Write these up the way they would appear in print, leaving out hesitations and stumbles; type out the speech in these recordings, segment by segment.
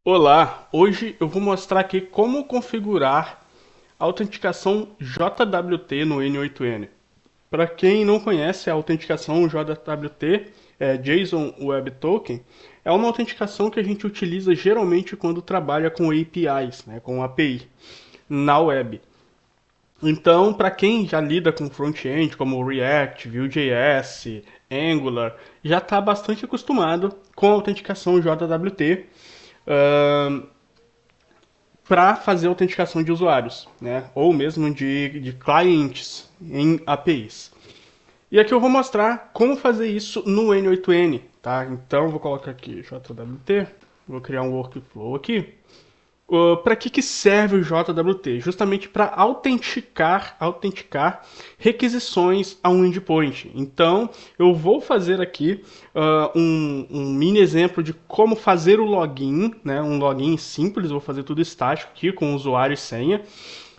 Olá, hoje eu vou mostrar aqui como configurar a autenticação JWT no N8N. Para quem não conhece, a autenticação JWT, JSON Web Token, é uma autenticação que a gente utiliza geralmente quando trabalha com APIs, né, com API, na web. Então, para quem já lida com front-end, como React, Vue.js, Angular, já está bastante acostumado com a autenticação JWT, para fazer autenticação de usuários, né? Ou mesmo de clientes em APIs. E aqui eu vou mostrar como fazer isso no N8N, tá? Então vou colocar aqui JWT, vou criar um workflow aqui. Para que serve o JWT? Justamente para autenticar requisições a um endpoint. Então, eu vou fazer aqui um mini exemplo de como fazer o login, né? Um login simples, vou fazer tudo estático aqui com usuário e senha.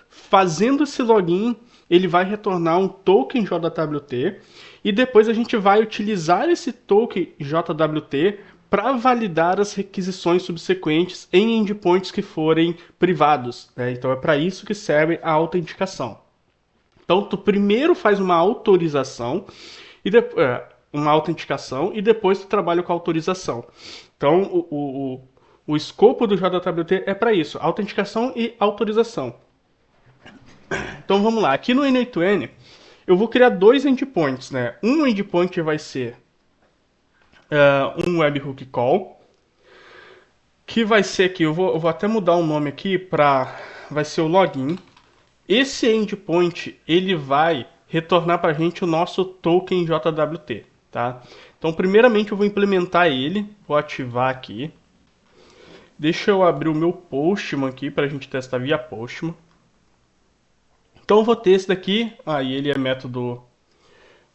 Fazendo esse login, ele vai retornar um token JWT e depois a gente vai utilizar esse token JWT para validar as requisições subsequentes em endpoints que forem privados, né? Então é para isso que serve a autenticação. Então tu primeiro faz uma autorização e uma autenticação e depois tu trabalha com a autorização. Então o escopo do JWT é para isso, autenticação e autorização. Então vamos lá, aqui no N8N eu vou criar dois endpoints, né? Um endpoint vai ser um webhook call, que vai ser aqui, eu vou até mudar o nome aqui para, vai ser o login. Esse endpoint, ele vai retornar para a gente o nosso token JWT, tá? Então, primeiramente eu vou implementar ele, vou ativar aqui. Deixa eu abrir o meu Postman aqui para a gente testar via Postman. Então eu vou ter esse daqui, aí ele é método,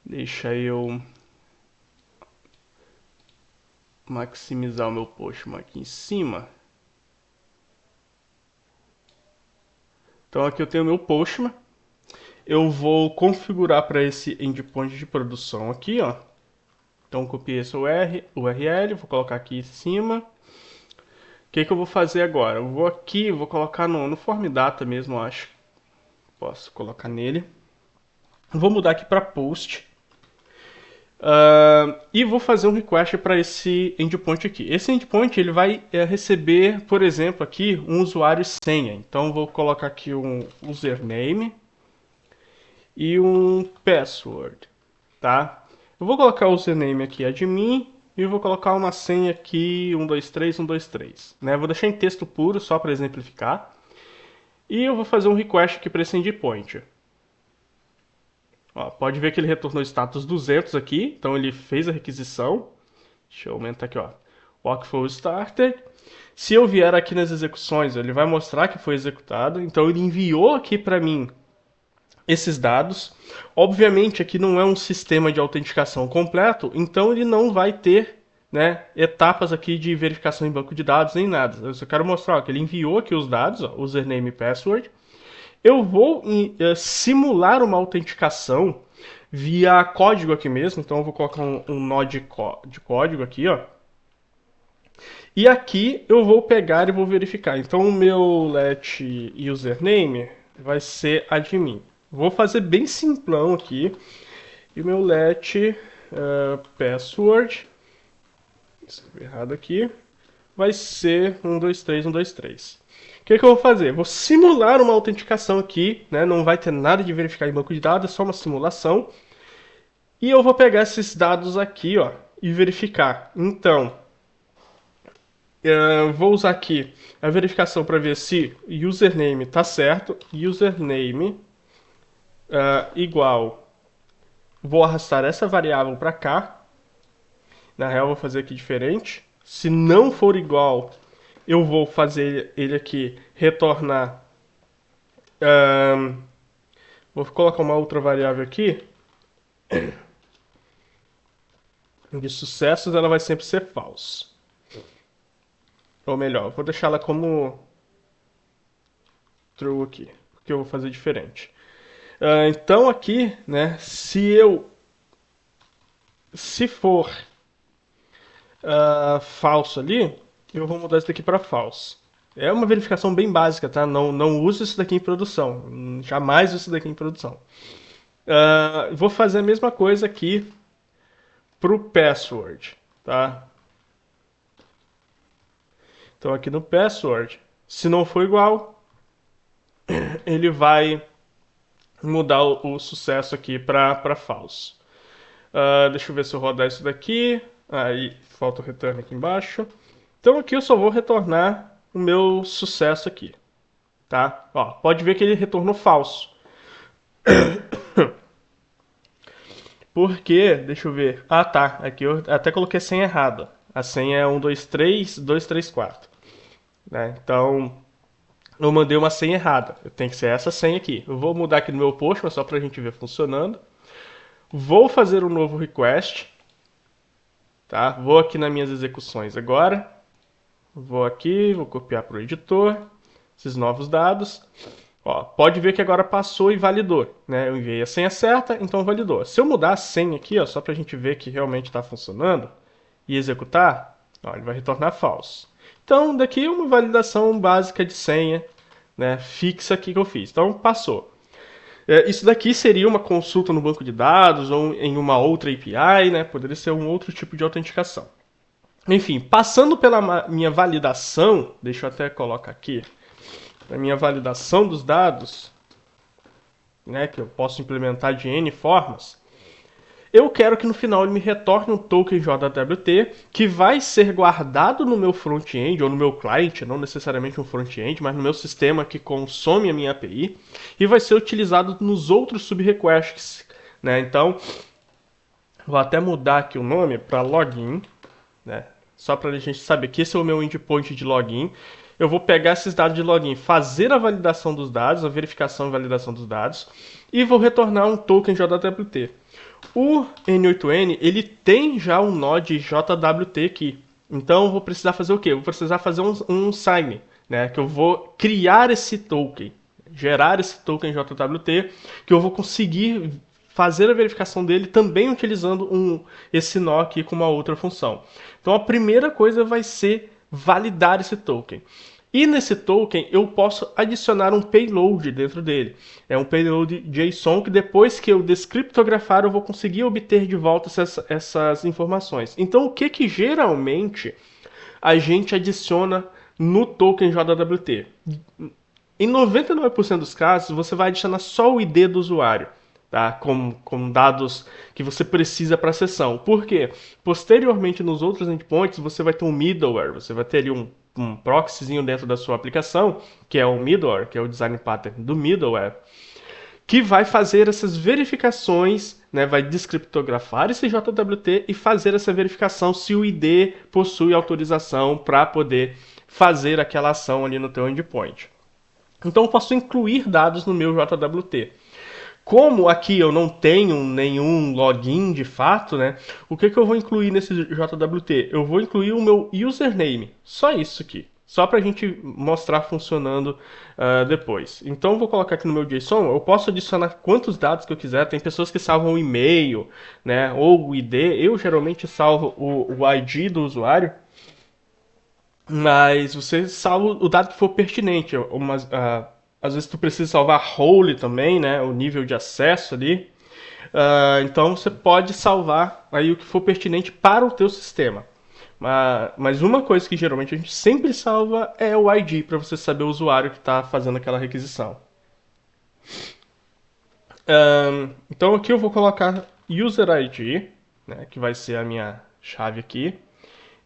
deixa eu maximizar o meu Postman aqui em cima. Então aqui eu tenho o meu Postman. Eu vou configurar para esse endpoint de produção aqui, ó. Então copiei esse URL, vou colocar aqui em cima. O que eu vou fazer agora? Eu vou aqui, vou colocar no form data mesmo, eu acho. Posso colocar nele. Vou mudar aqui para post. E vou fazer um request para esse endpoint aqui. Esse endpoint ele vai receber, por exemplo, aqui um usuário e senha. Então vou colocar aqui um username e um password, tá? Eu vou colocar o username aqui admin e vou colocar uma senha aqui 123 123, né? Vou deixar em texto puro só para exemplificar. E eu vou fazer um request aqui para esse endpoint. Ó, pode ver que ele retornou status 200 aqui, então ele fez a requisição. Deixa eu aumentar aqui, ó. Workflow started. Se eu vier aqui nas execuções, ele vai mostrar que foi executado. Então ele enviou aqui para mim esses dados. Obviamente aqui não é um sistema de autenticação completo, então ele não vai ter, né, etapas aqui de verificação em banco de dados nem nada. Eu só quero mostrar ó, que ele enviou aqui os dados, ó, username e password. Eu vou simular uma autenticação via código aqui mesmo, então eu vou colocar um nó de código aqui, ó. E aqui eu vou pegar e vou verificar. Então o meu let username vai ser admin. Vou fazer bem simplão aqui. E o meu let password, escrevi errado aqui, vai ser 123 123. O que eu vou fazer? Vou simular uma autenticação aqui, né? Não vai ter nada de verificar em banco de dados, é só uma simulação. E eu vou pegar esses dados aqui, ó, e verificar. Então, vou usar aqui a verificação para ver se username está certo. Username igual. Vou arrastar essa variável para cá. Na real, vou fazer aqui diferente. Se não for igual, eu vou fazer ele aqui retornar. Vou colocar uma outra variável aqui. De sucessos, ela vai sempre ser false. Ou melhor, vou deixar ela como true aqui, porque eu vou fazer diferente. Então aqui, né, se for falso ali, Eu vou mudar isso daqui para false. É uma verificação bem básica, tá? Não use isso daqui em produção. Jamais use isso daqui em produção. Vou fazer a mesma coisa aqui pro password, tá? Então aqui no password, se não for igual, ele vai mudar o sucesso aqui para false. Deixa eu ver se eu rodar isso daqui. Aí falta o return aqui embaixo. Então aqui eu só vou retornar o meu sucesso aqui, tá? Ó, pode ver que ele retornou falso. Porque, deixa eu ver. Ah, tá. Aqui eu até coloquei a senha errada. A senha é 123 234, né? Então, eu mandei uma senha errada. Tem que ser essa senha aqui. Eu vou mudar aqui no meu post, mas só pra gente ver funcionando. Vou fazer um novo request, tá? Vou aqui nas minhas execuções agora. Vou aqui, vou copiar para o editor esses novos dados. Ó, pode ver que agora passou e validou, né? Eu enviei a senha certa, então validou. Se eu mudar a senha aqui, ó, só para a gente ver que realmente está funcionando e executar, ó, ele vai retornar false. Então, daqui uma validação básica de senha, né, fixa aqui que eu fiz. Então, passou. Isso daqui seria uma consulta no banco de dados ou em uma outra API, né? Poderia ser um outro tipo de autenticação. Enfim, passando pela minha validação, deixa eu até colocar aqui, a minha validação dos dados, né, que eu posso implementar de N formas, eu quero que no final ele me retorne um token JWT que vai ser guardado no meu front-end ou no meu client, não necessariamente um front-end, mas no meu sistema que consome a minha API e vai ser utilizado nos outros sub-requests, né? Então, vou até mudar aqui o nome para login, né? Só para a gente saber que esse é o meu endpoint de login. Eu vou pegar esses dados de login, fazer a validação dos dados, a verificação e validação dos dados, e vou retornar um token JWT. O N8N, ele tem já um node JWT aqui. Então eu vou precisar fazer o quê? Eu vou precisar fazer um sign, né? Que eu vou criar esse token, gerar esse token JWT, que eu vou conseguir fazer a verificação dele também utilizando esse nó aqui com uma outra função. Então a primeira coisa vai ser validar esse token. E nesse token eu posso adicionar um payload dentro dele. É um payload JSON que depois que eu descriptografar eu vou conseguir obter de volta essas informações. Então o que geralmente a gente adiciona no token JWT? Em 99% dos casos você vai adicionar só o ID do usuário, tá? Com dados que você precisa para a sessão. Por quê? Posteriormente, nos outros endpoints, você vai ter um middleware, você vai ter ali um proxyzinho dentro da sua aplicação, que é o middleware, que é o design pattern do middleware, que vai fazer essas verificações, né, vai descriptografar esse JWT e fazer essa verificação se o ID possui autorização para poder fazer aquela ação ali no teu endpoint. Então eu posso incluir dados no meu JWT. Como aqui eu não tenho nenhum login de fato, né? O que eu vou incluir nesse JWT? Eu vou incluir o meu username. Só isso aqui. Só para a gente mostrar funcionando depois. Então eu vou colocar aqui no meu JSON. Eu posso adicionar quantos dados que eu quiser. Tem pessoas que salvam o e-mail, né? Ou o ID. Eu geralmente salvo o ID do usuário. Mas você salva o dado que for pertinente. Às vezes tu precisa salvar role também, né? O nível de acesso ali. Então você pode salvar aí o que for pertinente para o teu sistema. Mas uma coisa que geralmente a gente sempre salva é o ID, para você saber o usuário que está fazendo aquela requisição. Então aqui eu vou colocar user ID, né, que vai ser a minha chave aqui.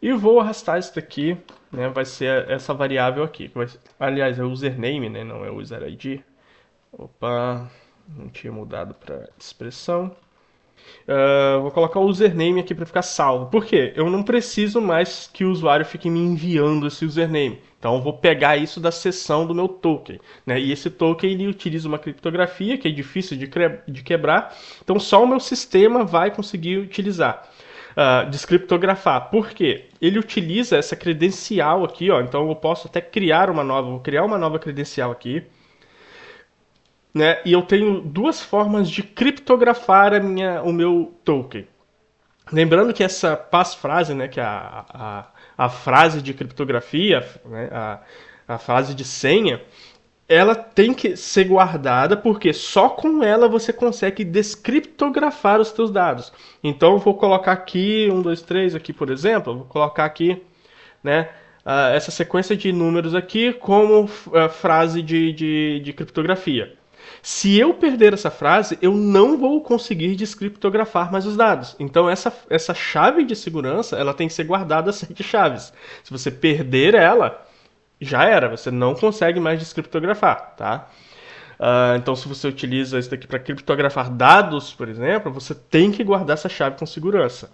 E vou arrastar isso daqui, né, vai ser essa variável aqui. Aliás, é o username, né, não é o user ID. Opa, não tinha mudado para expressão. Vou colocar o username aqui para ficar salvo. Por quê? Eu não preciso mais que o usuário fique me enviando esse username. Então eu vou pegar isso da seção do meu token, né? E esse token ele utiliza uma criptografia que é difícil de quebrar. Então só o meu sistema vai conseguir utilizar. Descriptografar. Por quê? Ele utiliza essa credencial aqui, ó. Então eu posso até vou criar uma nova credencial aqui, né? E eu tenho duas formas de criptografar o meu token. Lembrando que essa pass-frase, né, que é a frase de criptografia, né, a frase de senha, ela tem que ser guardada porque só com ela você consegue descriptografar os seus dados. Então eu vou colocar aqui 1, 2, 3 aqui, por exemplo, vou colocar aqui, né, essa sequência de números aqui como frase de criptografia. Se eu perder essa frase, eu não vou conseguir descriptografar mais os dados. Então essa chave de segurança, ela tem que ser guardada a 7 chaves. Se você perder ela, já era, você não consegue mais descriptografar, tá? Então, se você utiliza isso daqui para criptografar dados, por exemplo, você tem que guardar essa chave com segurança.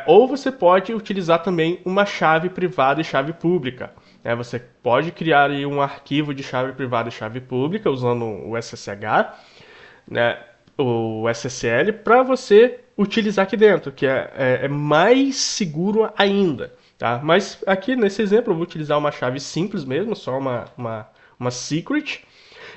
Ou você pode utilizar também uma chave privada e chave pública. Você pode criar aí um arquivo de chave privada e chave pública usando o SSH, né, o SSL, para você utilizar aqui dentro, que é mais seguro ainda. Tá? Mas aqui nesse exemplo eu vou utilizar uma chave simples mesmo, só uma secret.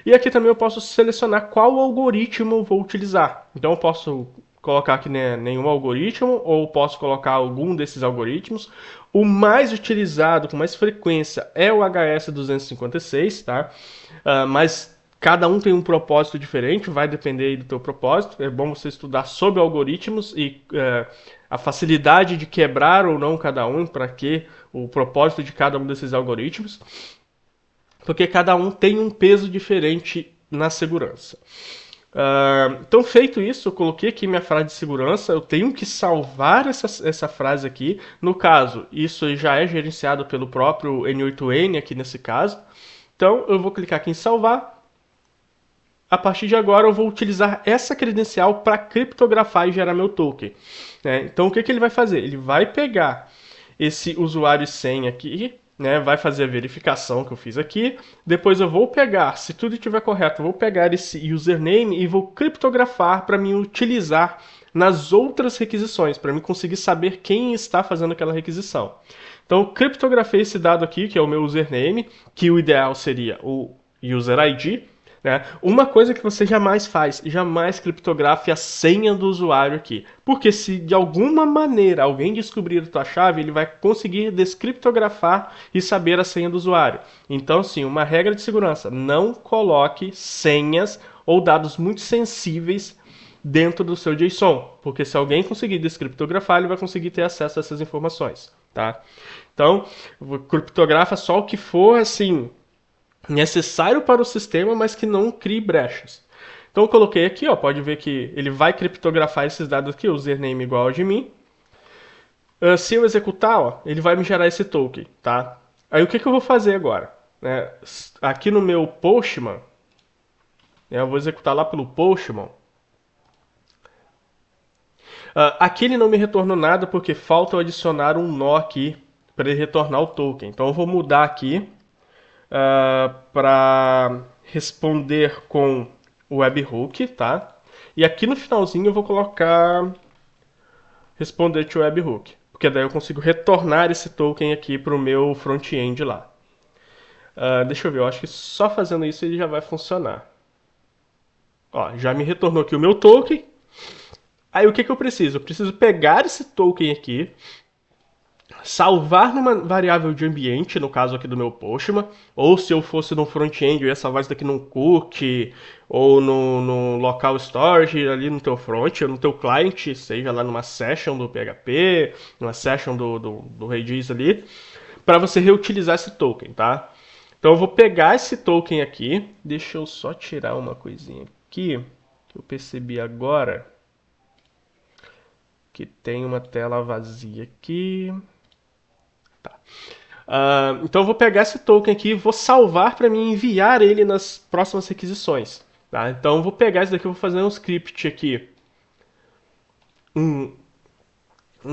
E aqui também eu posso selecionar qual algoritmo eu vou utilizar. Então eu posso colocar aqui nenhum algoritmo, ou posso colocar algum desses algoritmos. O mais utilizado, com mais frequência, é o HS256, tá? Mas cada um tem um propósito diferente, vai depender aí do teu propósito. É bom você estudar sobre algoritmos e a facilidade de quebrar ou não cada um, para que o propósito de cada um desses algoritmos, porque cada um tem um peso diferente na segurança. Então, feito isso, eu coloquei aqui minha frase de segurança, eu tenho que salvar essa frase aqui. No caso, isso já é gerenciado pelo próprio N8N aqui nesse caso. Então, eu vou clicar aqui em salvar. A partir de agora, eu vou utilizar essa credencial para criptografar e gerar meu token. Então, o que ele vai fazer? Ele vai pegar esse usuário e senha aqui, vai fazer a verificação que eu fiz aqui. Depois eu vou pegar, se tudo estiver correto, eu vou pegar esse username e vou criptografar para me utilizar nas outras requisições, para me conseguir saber quem está fazendo aquela requisição. Então, eu criptografei esse dado aqui, que é o meu username, que o ideal seria o user ID. Uma coisa que você jamais faz, jamais criptografe a senha do usuário aqui. Porque se de alguma maneira alguém descobrir a tua chave, ele vai conseguir descriptografar e saber a senha do usuário. Então, sim, uma regra de segurança, não coloque senhas ou dados muito sensíveis dentro do seu JSON. Porque se alguém conseguir descriptografar, ele vai conseguir ter acesso a essas informações. Tá? Então, criptografa só o que for, assim, necessário para o sistema, mas que não crie brechas. Então eu coloquei aqui, pode ver que ele vai criptografar esses dados aqui, username igual ao de mim. Se eu executar, ele vai me gerar esse token, tá? Aí o que eu vou fazer agora? Aqui no meu Postman, eu vou executar lá pelo Postman. Aqui ele não me retornou nada porque falta eu adicionar um nó aqui para ele retornar o token. Então eu vou mudar aqui para responder com o webhook, tá? E aqui no finalzinho eu vou colocar responder to webhook, porque daí eu consigo retornar esse token aqui para o meu front-end lá. Deixa eu ver, eu acho que só fazendo isso ele já vai funcionar. Já me retornou aqui o meu token. Aí o que eu preciso? Eu preciso pegar esse token aqui, salvar numa variável de ambiente, no caso aqui do meu Postman, ou se eu fosse no front-end, eu ia salvar isso daqui num cookie, ou no local storage ali no teu front, ou no teu client, seja lá numa session do PHP, numa session do Redis ali, para você reutilizar esse token, tá? Então eu vou pegar esse token aqui, deixa eu só tirar uma coisinha aqui, que eu percebi agora, que tem uma tela vazia aqui. Tá. Então eu vou pegar esse token aqui e vou salvar para mim enviar ele nas próximas requisições. Tá? Então eu vou pegar esse daqui e vou fazer um script aqui. Um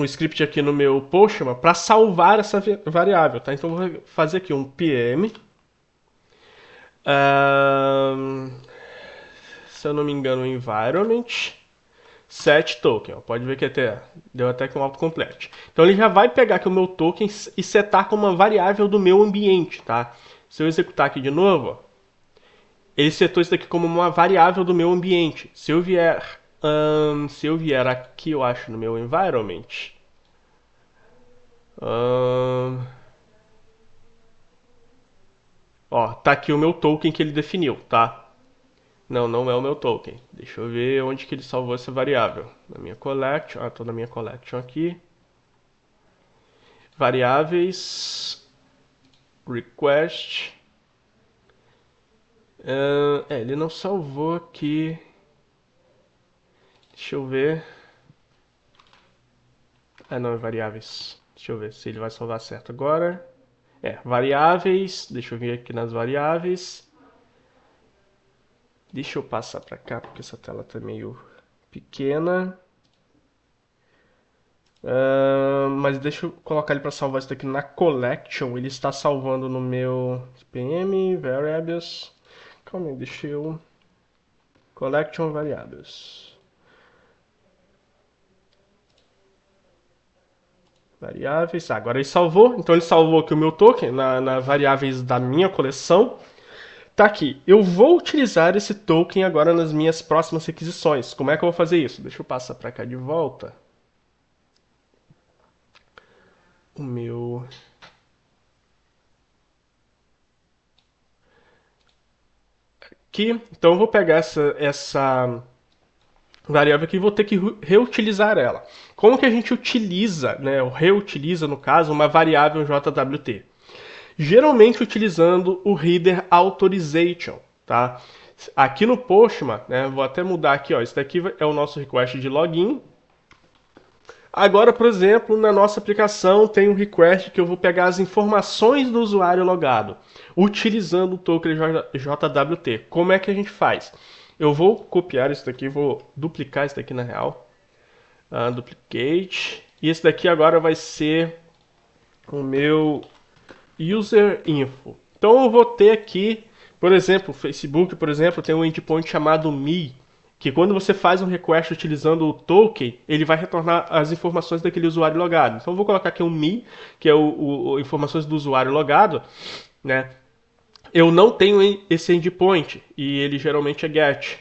script aqui no meu Postman para salvar essa variável. Tá? Então eu vou fazer aqui um PM. Se eu não me engano, environment. Set token, pode ver que deu até que um autocomplete. Então ele já vai pegar aqui o meu token e setar como uma variável do meu ambiente, tá? Se eu executar aqui de novo, ele setou isso daqui como uma variável do meu ambiente. Se eu vier aqui, eu acho, no meu environment, Ó, tá aqui o meu token que ele definiu, tá? Não, não é o meu token. Deixa eu ver onde que ele salvou essa variável. Na minha collection. Ah, tô na minha collection aqui. Variáveis. Request. Ele não salvou aqui. Deixa eu ver. Ah, não, é variáveis. Deixa eu ver se ele vai salvar certo agora. Variáveis. Deixa eu vir aqui nas variáveis. Deixa eu passar para cá porque essa tela tá meio pequena. Mas deixa eu colocar ele para salvar isso daqui na collection. Ele está salvando no meu PM variables. Calma aí, deixa eu collection variables. Variáveis. Agora ele salvou. Então ele salvou aqui o meu token na variáveis da minha coleção. Tá aqui. Eu vou utilizar esse token agora nas minhas próximas requisições. Como é que eu vou fazer isso? Deixa eu passar para cá de volta. O meu aqui. Então eu vou pegar essa variável aqui e vou ter que reutilizar ela. Como que a gente utiliza, né, ou reutiliza no caso, uma variável JWT? Geralmente utilizando o header authorization, tá? Aqui no Postman, né, vou até mudar aqui, ó, esse daqui é o nosso request de login. Agora, por exemplo, na nossa aplicação tem um request que eu vou pegar as informações do usuário logado, utilizando o token JWT. Como é que a gente faz? Eu vou copiar isso daqui, vou duplicar isso daqui na real. Duplicate. E esse daqui agora vai ser o meu user info. Então eu vou ter aqui, por exemplo, o Facebook, por exemplo, tem um endpoint chamado me, que quando você faz um request utilizando o token, ele vai retornar as informações daquele usuário logado. Então eu vou colocar aqui um me, que é o informações do usuário logado, né? Eu não tenho esse endpoint e ele geralmente é get.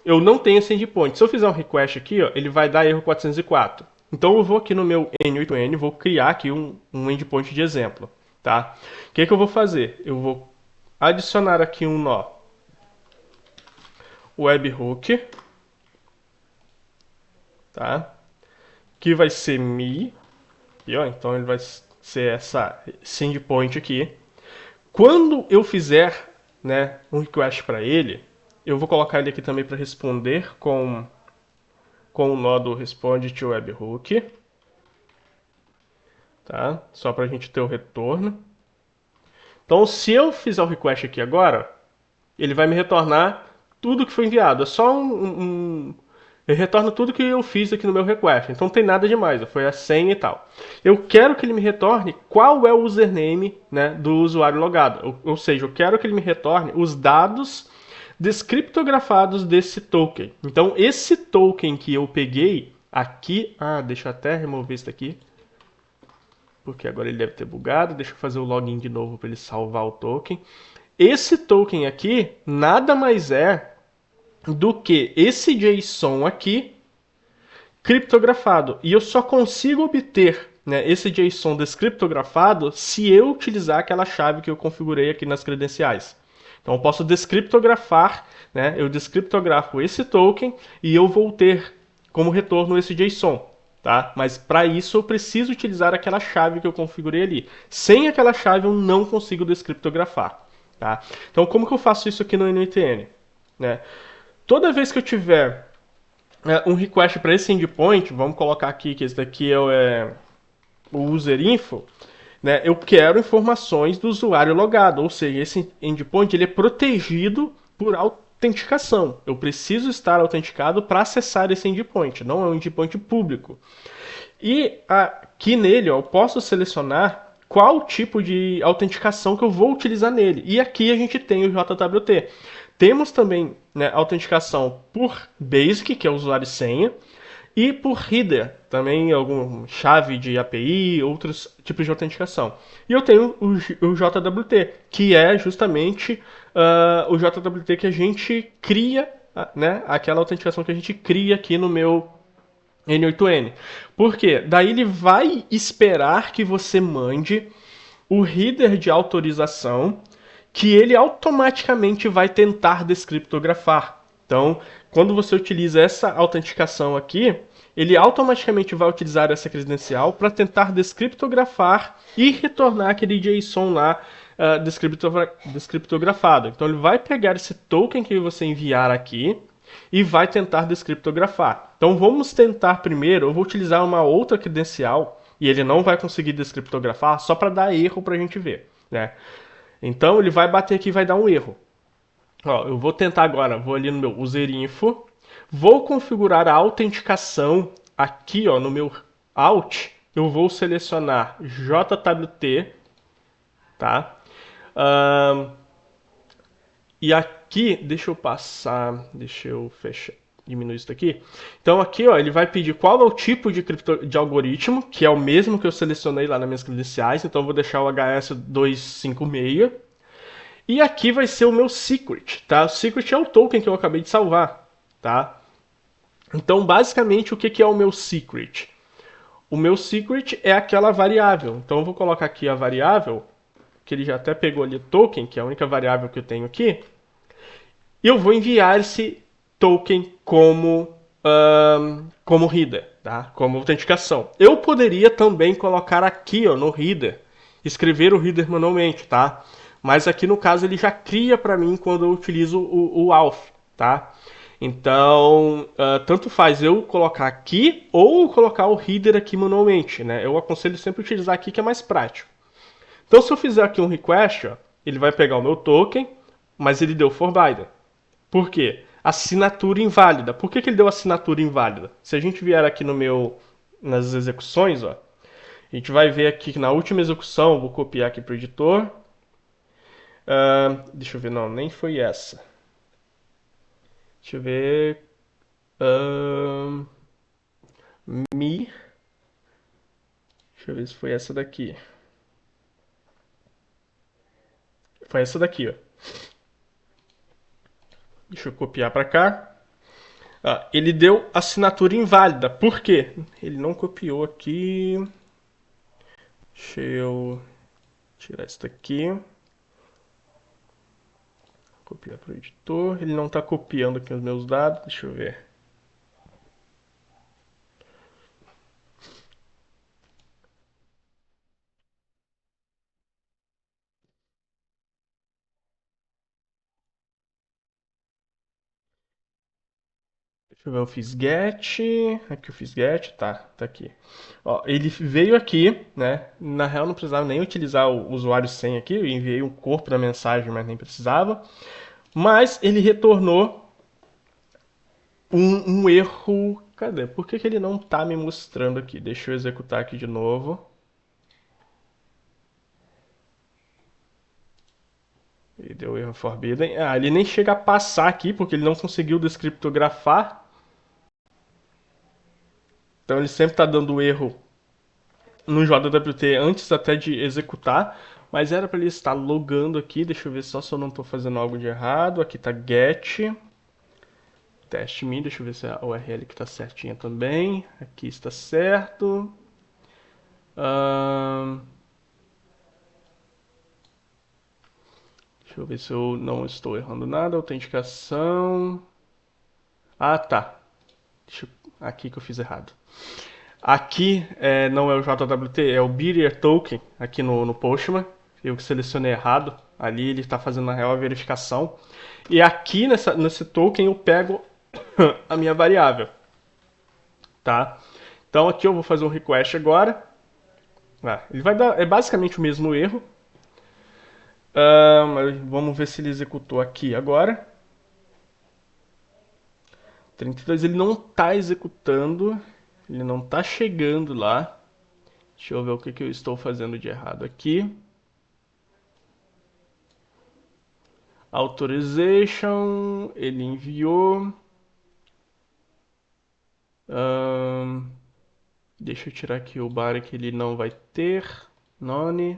Eu não tenho esse endpoint. Se eu fizer um request aqui, ó, ele vai dar erro 404. Então eu vou aqui no meu N8N, vou criar aqui um endpoint de exemplo, tá? O que eu vou fazer? Eu vou adicionar aqui um nó webhook, tá? Que vai ser me, e, ó, então ele vai ser esse endpoint aqui. Quando eu fizer, né, um request para ele, eu vou colocar ele aqui também para responder com o nó do responde to webhook, tá? Só para a gente ter o retorno. Então, se eu fizer o request aqui agora, ele vai me retornar tudo que foi enviado. É só ele retorna tudo que eu fiz aqui no meu request. Então não tem nada demais, foi a senha e tal. Eu quero que ele me retorne qual é o username, né, do usuário logado. Ou seja, eu quero que ele me retorne os dados descriptografados desse token. Então esse token que eu peguei aqui... deixa eu até remover isso daqui, porque agora ele deve ter bugado. Deixa eu fazer o login de novo para ele salvar o token. Esse token aqui nada mais é do que esse JSON aqui criptografado. E eu só consigo obter, né, esse JSON descriptografado se eu utilizar aquela chave que eu configurei aqui nas credenciais. Então eu posso descriptografar, né, eu descriptografo esse token e eu vou ter como retorno esse JSON. Tá? Mas para isso eu preciso utilizar aquela chave que eu configurei ali. Sem aquela chave eu não consigo descriptografar. Tá? Então como que eu faço isso aqui no N8N? Né? Toda vez que eu tiver um request para esse endpoint, vamos colocar aqui que esse daqui é o user info, né? Eu quero informações do usuário logado, ou seja, esse endpoint ele é protegido por autenticação. Eu preciso estar autenticado para acessar esse endpoint, não é um endpoint público. E aqui nele, ó, eu posso selecionar qual tipo de autenticação que eu vou utilizar nele. E aqui a gente tem o JWT. Temos também, né, autenticação por Basic, que é usuário e senha, e por header, também alguma chave de API, outros tipos de autenticação. E eu tenho o JWT, que é justamente o JWT que a gente cria, né, aquela autenticação que a gente cria aqui no meu N8N. Por quê? Daí ele vai esperar que você mande o header de autorização que ele automaticamente vai tentar descriptografar. Então, quando você utiliza essa autenticação aqui, ele automaticamente vai utilizar essa credencial para tentar descriptografar e retornar aquele JSON lá descriptografado. Então, ele vai pegar esse token que você enviar aqui e vai tentar descriptografar. Então, vamos tentar primeiro. Eu vou utilizar uma outra credencial e ele não vai conseguir descriptografar só para dar erro para a gente ver, né? Então ele vai bater aqui e vai dar um erro. Ó, eu vou tentar agora, vou ali no meu userinfo, vou configurar a autenticação aqui, ó, no meu alt, eu vou selecionar JWT, tá? Ahn, e aqui, deixa eu passar, deixa eu fechar, diminuir isso daqui. Então aqui, ó, ele vai pedir qual é o tipo de algoritmo, que é o mesmo que eu selecionei lá nas minhas credenciais, então eu vou deixar o HS256. E aqui vai ser o meu secret, tá? O secret é o token que eu acabei de salvar, tá? Então, basicamente, o que é o meu secret? O meu secret é aquela variável. Então, eu vou colocar aqui a variável, que ele já até pegou ali token, que é a única variável que eu tenho aqui. E eu vou enviar esse token como header, tá? Como autenticação. Eu poderia também colocar aqui, ó, no header, escrever o header manualmente, tá? Mas aqui no caso ele já cria para mim quando eu utilizo o auth, tá? Então, tanto faz eu colocar aqui ou colocar o header aqui manualmente, né? Eu aconselho sempre utilizar aqui que é mais prático. Então, se eu fizer aqui um request, ó, ele vai pegar o meu token, mas ele deu forbidden. Por quê? Assinatura inválida. Por que ele deu assinatura inválida? Se a gente vier aqui no meu nas execuções, ó, a gente vai ver aqui que na última execução, vou copiar aqui para o editor. Deixa eu ver, não, nem foi essa. Deixa eu ver. Uh, me. Deixa eu ver se foi essa daqui. Foi essa daqui, ó. Deixa eu copiar para cá. Ele deu assinatura inválida. Por quê? Ele não copiou aqui. Deixa eu tirar isso daqui. Copiar para o editor. Ele não está copiando aqui os meus dados. Deixa eu ver. Deixa eu ver, eu fiz get. Aqui eu fiz get, tá aqui. Ó, ele veio aqui, né? Na real não precisava nem utilizar o usuário sem aqui. Eu enviei um corpo da mensagem, mas nem precisava. Mas ele retornou um erro. Cadê? Por que ele não tá me mostrando aqui? Deixa eu executar aqui de novo. Ele deu erro forbidden. Ele nem chega a passar aqui porque ele não conseguiu descriptografar. Então ele sempre está dando erro no JWT antes até de executar. Mas era para ele estar logando aqui. Deixa eu ver só se eu não estou fazendo algo de errado. Aqui está get. Teste me, deixa eu ver se a URL que está certinha também. Aqui está certo. Deixa eu ver se eu não estou errando nada. Autenticação. Tá. Aqui que eu fiz errado. Aqui não é o JWT, é o Bearer Token aqui no Postman. Eu que selecionei errado. Ali ele está fazendo na real a verificação. E aqui nesse token eu pego a minha variável. Tá? Então aqui eu vou fazer um request agora. Ele vai dar. É basicamente o mesmo erro. Mas vamos ver se ele executou aqui agora. 32 ele não está executando. Ele não está chegando lá. Deixa eu ver o que eu estou fazendo de errado aqui. Authorization, ele enviou. Deixa eu tirar aqui o bar que ele não vai ter. None.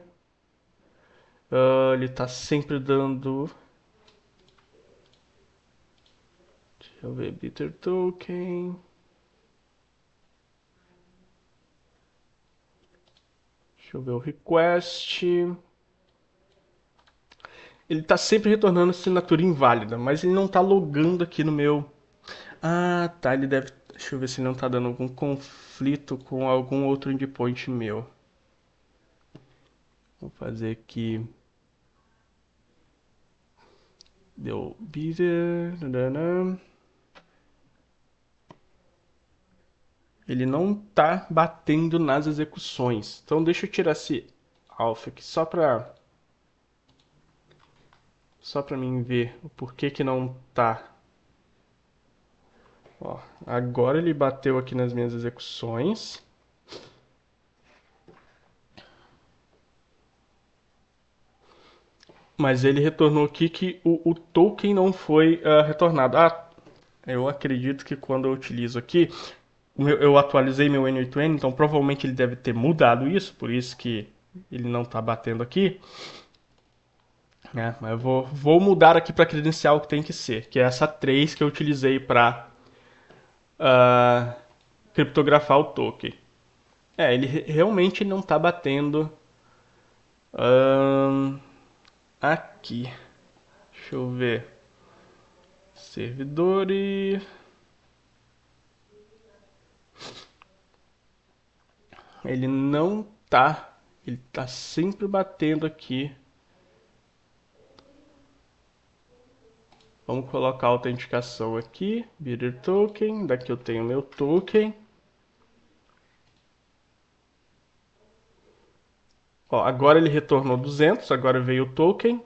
Ele está sempre dando. Deixa eu ver, bitter token. Deixa eu ver o request. Ele está sempre retornando assinatura inválida, mas ele não está logando aqui no meu. Ah, tá. Ele deve. Deixa eu ver se ele não está dando algum conflito com algum outro endpoint meu. Vou fazer aqui. Deu bidder. Ele não está batendo nas execuções. Então deixa eu tirar esse alpha aqui só para mim ver o porquê que não tá. Ó, agora ele bateu aqui nas minhas execuções. Mas ele retornou aqui que o token não foi retornado. Ah, eu acredito que quando eu utilizo aqui, eu atualizei meu N8N, então provavelmente ele deve ter mudado isso, por isso que ele não está batendo aqui. Mas eu vou mudar aqui para a credencial que tem que ser, que é essa 3 que eu utilizei para criptografar o token. Ele realmente não está batendo aqui. Deixa eu ver. Servidores. Ele não tá. Ele tá sempre batendo aqui. Vamos colocar a autenticação aqui. Bidder token. Daqui eu tenho meu token. Ó, agora ele retornou 200. Agora veio o token.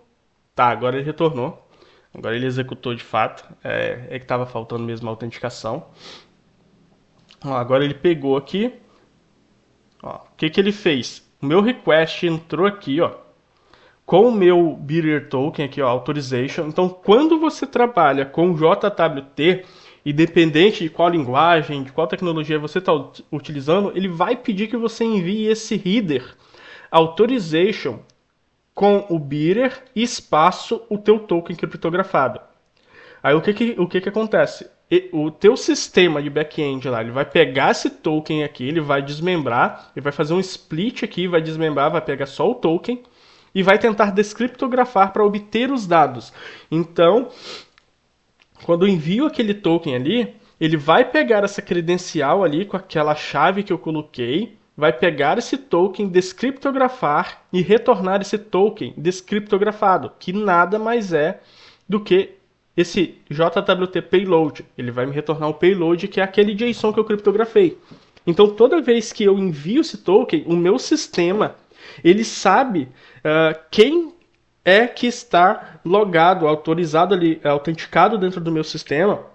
Tá, agora ele retornou. Agora ele executou de fato. É que estava faltando mesmo a autenticação. Ó, agora ele pegou aqui. Ó, o que ele fez? O meu request entrou aqui, ó, com o meu bidder token aqui, ó, authorization. Então, quando você trabalha com JWT, independente de qual linguagem, de qual tecnologia você está utilizando, ele vai pedir que você envie esse header authorization com o bidder e espaço o teu token criptografado. Aí o que acontece? O teu sistema de back-end lá, ele vai pegar esse token aqui, ele vai desmembrar, ele vai fazer um split aqui, vai desmembrar, vai pegar só o token e vai tentar descriptografar para obter os dados. Então, quando eu envio aquele token ali, ele vai pegar essa credencial ali com aquela chave que eu coloquei, vai pegar esse token, descriptografar e retornar esse token descriptografado, que nada mais é do que esse JWT payload. Ele vai me retornar um payload que é aquele JSON que eu criptografei. Então, toda vez que eu envio esse token, o meu sistema ele sabe quem é que está logado, autorizado ali, autenticado dentro do meu sistema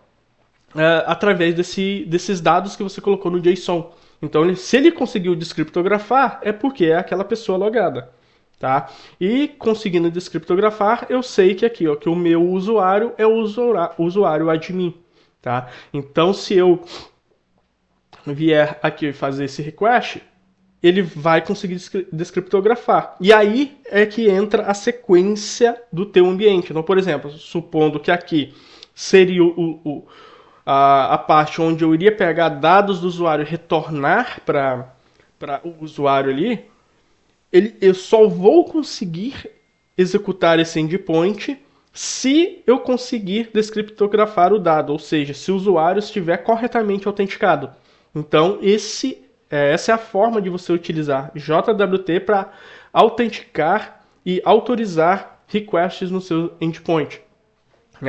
através desses dados que você colocou no JSON. Então, se ele conseguiu descriptografar, é porque é aquela pessoa logada. Tá? E conseguindo descriptografar, eu sei que aqui, ó, que o meu usuário é o usuário admin. Tá? Então, se eu vier aqui fazer esse request, ele vai conseguir descriptografar. E aí é que entra a sequência do teu ambiente. Então, por exemplo, supondo que aqui seria a parte onde eu iria pegar dados do usuário e retornar para o usuário ali, eu só vou conseguir executar esse endpoint se eu conseguir descriptografar o dado, ou seja, se o usuário estiver corretamente autenticado. Então, essa é a forma de você utilizar JWT para autenticar e autorizar requests no seu endpoint.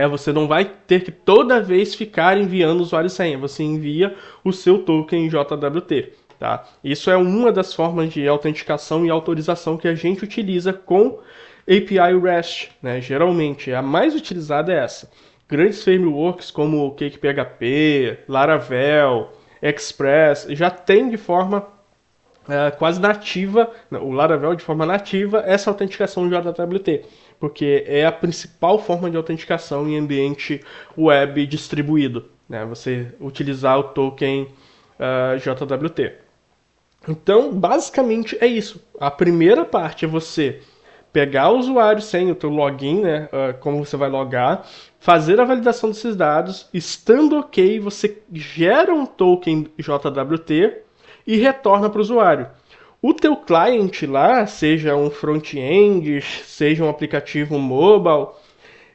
Você não vai ter que toda vez ficar enviando usuário e senha, você envia o seu token JWT. Tá? Isso é uma das formas de autenticação e autorização que a gente utiliza com API REST. Geralmente, a mais utilizada é essa. Grandes frameworks como o CakePHP, Laravel, Express já tem de forma quase nativa, o Laravel de forma nativa, essa autenticação de JWT, porque é a principal forma de autenticação em ambiente web distribuído, você utilizar o token JWT. Então, basicamente é isso. A primeira parte é você pegar o usuário sem o teu login, como você vai logar, fazer a validação desses dados, estando ok, você gera um token JWT e retorna para o usuário. O teu cliente lá, seja um front-end, seja um aplicativo mobile,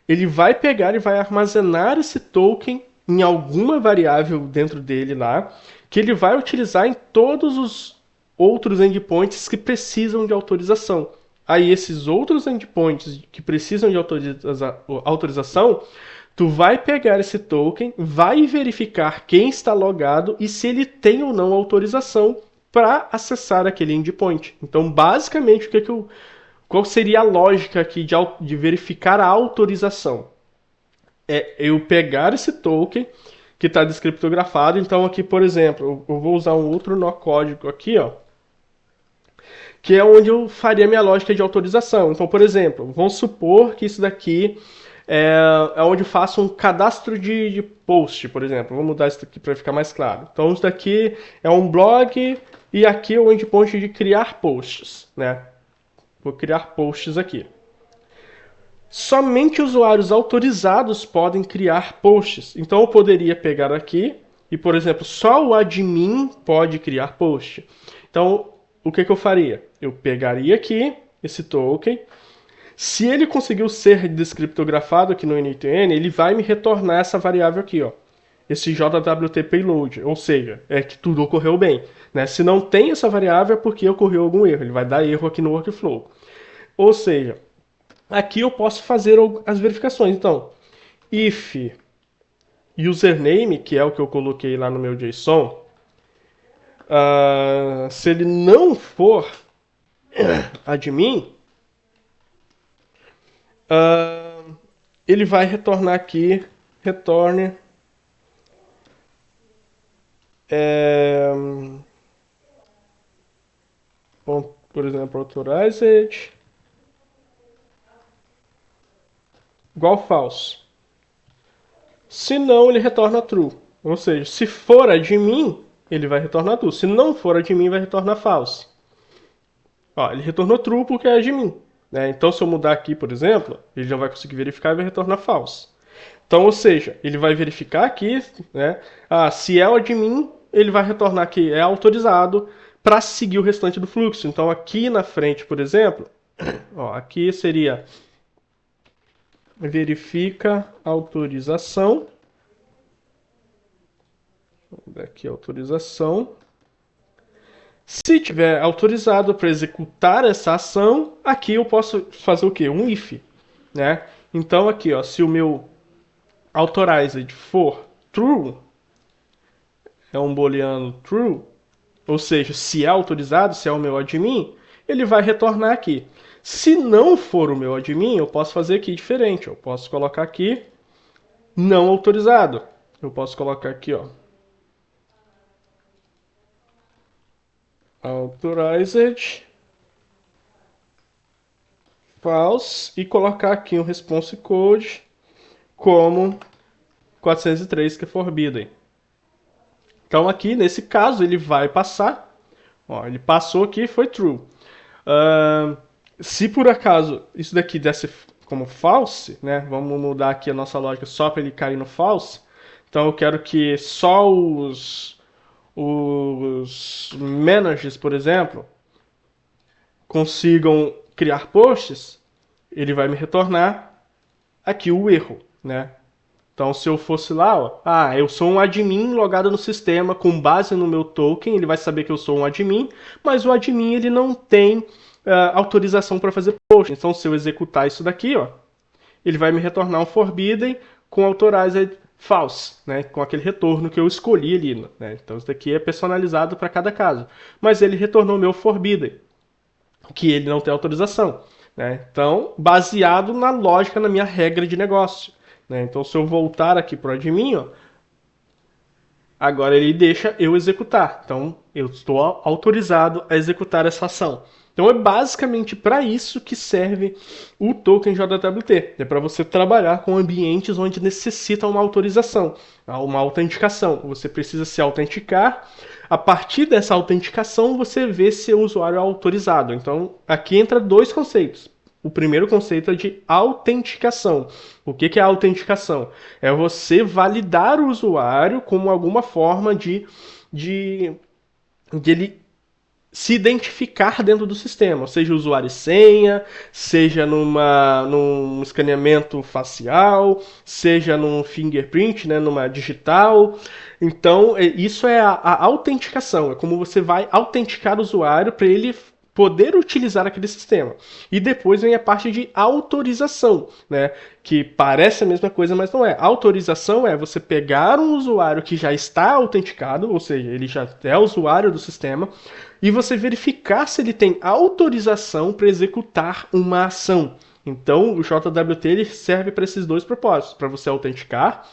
ele vai pegar e vai armazenar esse token em alguma variável dentro dele lá, que ele vai utilizar em todos os outros endpoints que precisam de autorização. Aí esses outros endpoints que precisam de autorização, tu vai pegar esse token, vai verificar quem está logado e se ele tem ou não autorização para acessar aquele endpoint. Então, basicamente, qual seria a lógica aqui de verificar a autorização? É eu pegar esse token que está descriptografado. Então, aqui, por exemplo, eu vou usar um outro nó código aqui, ó, que é onde eu faria minha lógica de autorização. Então, por exemplo, vamos supor que isso daqui é onde eu faço um cadastro de post, por exemplo. Vou mudar isso aqui para ficar mais claro. Então, isso daqui é um blog e aqui é o endpoint de criar posts, né? Vou criar posts aqui. Somente usuários autorizados podem criar posts. Então eu poderia pegar aqui e, por exemplo, só o admin pode criar post. Então, o que eu faria? Eu pegaria aqui esse token. Se ele conseguiu ser descriptografado aqui no N8N, ele vai me retornar essa variável aqui, ó, esse JWT payload, ou seja, é que tudo ocorreu bem, né? Se não tem essa variável é porque ocorreu algum erro, ele vai dar erro aqui no workflow. Ou seja, aqui eu posso fazer as verificações. Então, if username, que é o que eu coloquei lá no meu JSON, se ele não for admin, ele vai retornar aqui, retorne por exemplo, authorized igual false. Se não, ele retorna true. Ou seja, se for admin, ele vai retornar true. Se não for admin, vai retornar false. Ó, ele retornou true porque é admin, né? Então, se eu mudar aqui, por exemplo, ele já vai conseguir verificar e vai retornar false. Então, ou seja, ele vai verificar aqui, né? Se é o admin, ele vai retornar que é autorizado para seguir o restante do fluxo. Então, aqui na frente, por exemplo, ó, aqui seria verifica autorização. Daqui autorização. Se tiver autorizado para executar essa ação, aqui eu posso fazer o quê? Um if, né? Então aqui, ó, se o meu authorized for true, é um booleano true, ou seja, se é autorizado, se é o meu admin, ele vai retornar aqui. Se não for o meu admin, eu posso fazer aqui diferente. Eu posso colocar aqui não autorizado. Eu posso colocar aqui, ó, authorized false e colocar aqui um response code como 403 que é forbidden. Então aqui nesse caso ele vai passar, ó, ele passou aqui, foi true. Se por acaso isso daqui desse como false, né? Vamos mudar aqui a nossa lógica só para ele cair no false. Então eu quero que só os managers, por exemplo, consigam criar posts, ele vai me retornar aqui o erro, né? Então, se eu fosse lá, ó, eu sou um admin logado no sistema com base no meu token, ele vai saber que eu sou um admin, mas o admin ele não tem autorização para fazer post. Então, se eu executar isso daqui, ó, ele vai me retornar um forbidden com authorized false, né, com aquele retorno que eu escolhi ali, né? Então, isso daqui é personalizado para cada caso. Mas ele retornou meu forbidden, que ele não tem autorização, né? Então, baseado na lógica, na minha regra de negócio. Né? Então, se eu voltar aqui para o admin, ó, agora ele deixa eu executar. Então, eu estou autorizado a executar essa ação. Então, é basicamente para isso que serve o token JWT. É para você trabalhar com ambientes onde necessita uma autorização, uma autenticação. Você precisa se autenticar. A partir dessa autenticação, você vê se o usuário é autorizado. Então, aqui entra dois conceitos. O primeiro conceito é de autenticação. O que é autenticação? É você validar o usuário como alguma forma de ele se identificar dentro do sistema, seja usuário e senha, seja num escaneamento facial, seja num fingerprint, né, numa digital. Então, isso é a autenticação, é como você vai autenticar o usuário para ele poder utilizar aquele sistema. E depois vem a parte de autorização, né? Que parece a mesma coisa, mas não é. Autorização é você pegar um usuário que já está autenticado, ou seja, ele já é usuário do sistema, e você verificar se ele tem autorização para executar uma ação. Então, o JWT ele serve para esses dois propósitos, para você autenticar,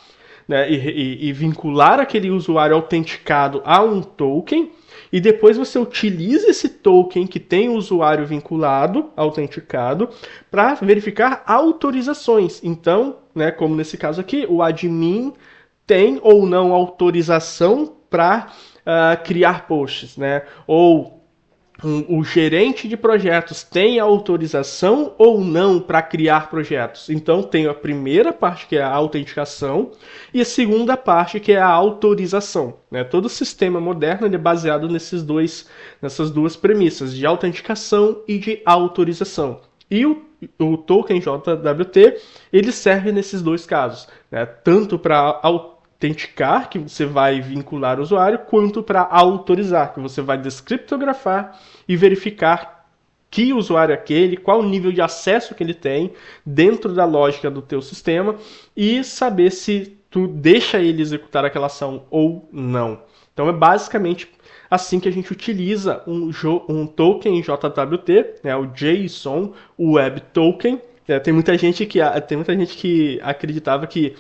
né, e vincular aquele usuário autenticado a um token, e depois você utiliza esse token que tem o usuário vinculado, autenticado, para verificar autorizações. Então, né, como nesse caso aqui, o admin tem ou não autorização para criar posts, né? Ou o gerente de projetos tem autorização ou não para criar projetos. Então tem a primeira parte que é a autenticação e a segunda parte que é a autorização. Né? Todo sistema moderno é baseado nessas duas premissas de autenticação e de autorização. E o token JWT ele serve nesses dois casos, né? Tanto para autenticar, que você vai vincular o usuário, quanto para autorizar, que você vai descriptografar e verificar que usuário é aquele, qual o nível de acesso que ele tem dentro da lógica do teu sistema e saber se tu deixa ele executar aquela ação ou não. Então é basicamente assim que a gente utiliza um token JWT, né, o JSON Web Token. Tem muita gente que acreditava que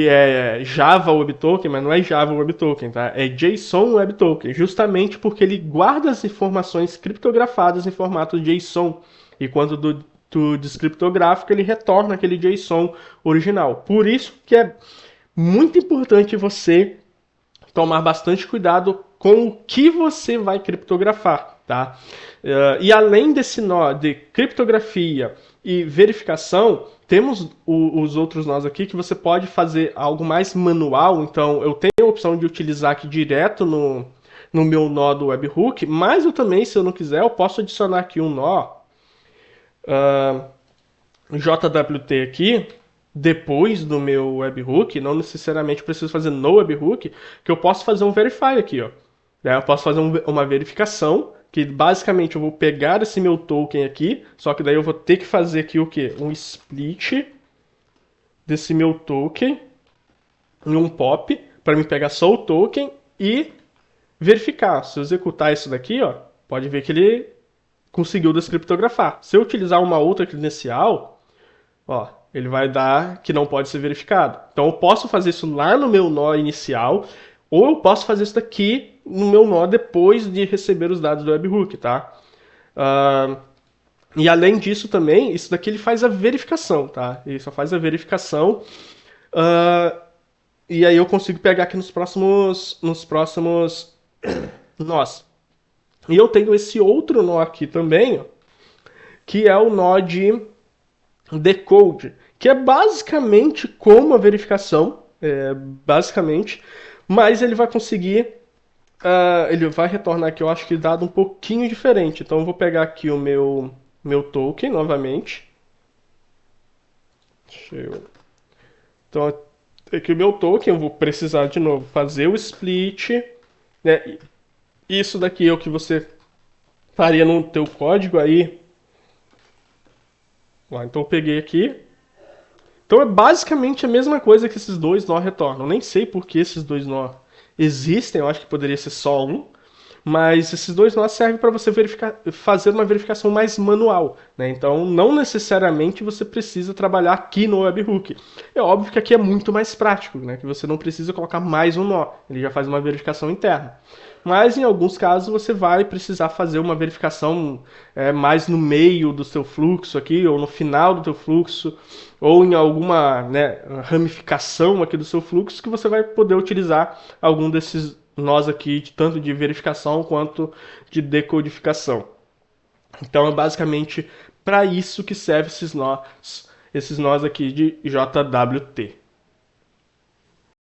é Java Web Token, mas não é Java Web Token, tá? É JSON Web Token, justamente porque ele guarda as informações criptografadas em formato JSON. E quando tu descriptografa, ele retorna aquele JSON original. Por isso que é muito importante você tomar bastante cuidado com o que você vai criptografar, tá? E além desse nó de criptografia e verificação, temos os outros nós aqui que você pode fazer algo mais manual. Então, eu tenho a opção de utilizar aqui direto no meu nó do webhook, mas eu também, se eu não quiser, eu posso adicionar aqui um nó JWT aqui, depois do meu webhook, não necessariamente preciso fazer no webhook, que eu posso fazer um verify aqui, ó. Eu posso fazer uma verificação, que basicamente eu vou pegar esse meu token aqui, só que daí eu vou ter que fazer aqui o quê? Um split desse meu token em um pop, para me pegar só o token e verificar. Se eu executar isso daqui, ó, pode ver que ele conseguiu descriptografar. Se eu utilizar uma outra credencial, ó, ele vai dar que não pode ser verificado. Então eu posso fazer isso lá no meu nó inicial, ou eu posso fazer isso daqui no meu nó depois de receber os dados do webhook, tá? E além disso também, isso daqui ele faz a verificação, tá? Ele só faz a verificação. E aí eu consigo pegar aqui nos próximos nós. E eu tenho esse outro nó aqui também, ó, que é o nó de decode, que é basicamente como a verificação, basicamente, mas ele vai conseguir, ele vai retornar aqui, eu acho que dado um pouquinho diferente. Então eu vou pegar aqui o meu token novamente. Então aqui o meu token, eu vou precisar de novo fazer o split, né? Isso daqui é o que você faria no teu código aí. Então eu peguei aqui. Então é basicamente a mesma coisa que esses dois nó retornam. Nem sei por que esses dois nó existem, eu acho que poderia ser só um. Mas esses dois nós servem para você fazer uma verificação mais manual, né? Então não necessariamente você precisa trabalhar aqui no webhook. É óbvio que aqui é muito mais prático, né? Que você não precisa colocar mais um nó, ele já faz uma verificação interna. Mas em alguns casos você vai precisar fazer uma verificação mais no meio do seu fluxo aqui, ou no final do seu fluxo, ou em alguma, né, ramificação aqui do seu fluxo, que você vai poder utilizar algum desses nós aqui, tanto de verificação quanto de decodificação. Então é basicamente para isso que serve esses nós aqui de JWT.